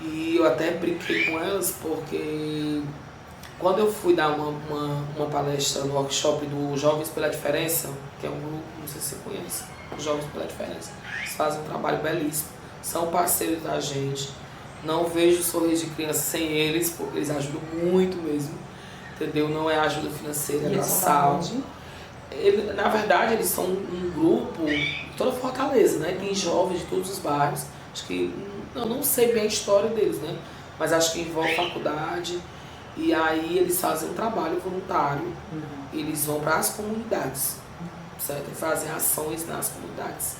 E eu até brinquei com elas porque quando eu fui dar uma palestra no workshop do Jovens pela Diferença, que é um grupo, não sei se você conhece, os Jovens pela Diferença. Eles fazem um trabalho belíssimo, são parceiros da gente. Não vejo sorriso de criança sem eles, porque eles ajudam muito mesmo, entendeu? Não é ajuda financeira, é sal. Na verdade, eles são um grupo de toda Fortaleza, né? Tem jovens de todos os bairros. Acho que, não sei bem a história deles, né? Mas acho que envolve faculdade. E aí eles fazem um trabalho voluntário. Eles vão para as comunidades, certo? E fazem ações nas comunidades.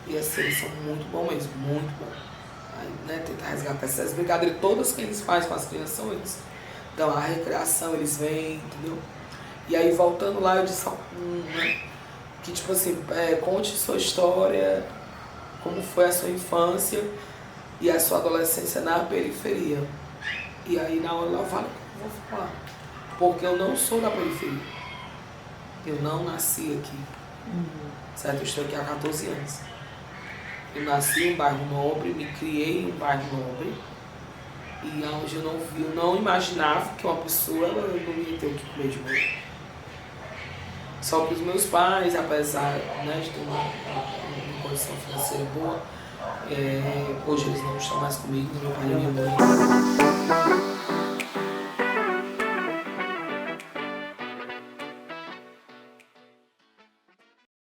E assim, eles são muito bons mesmo, muito bons. Aí, né, tentar resgatar essas brincadeiras todas que eles fazem com as crianças são eles. Então a recreação eles vêm, entendeu? E aí voltando lá eu disse né, que tipo assim, conte sua história, como foi a sua infância e a sua adolescência na periferia. E aí na hora eu falo, vou falar, porque eu não sou da periferia. Eu não nasci aqui. Certo? Eu estou aqui há 14 anos. Eu nasci em um bairro nobre, me criei em um bairro nobre. E onde eu não imaginava que uma pessoa não ia ter o que comer de manhã. Só que os meus pais, apesar, né, de ter uma condição financeira boa, hoje eles não estão mais comigo, meu pai e minha mãe.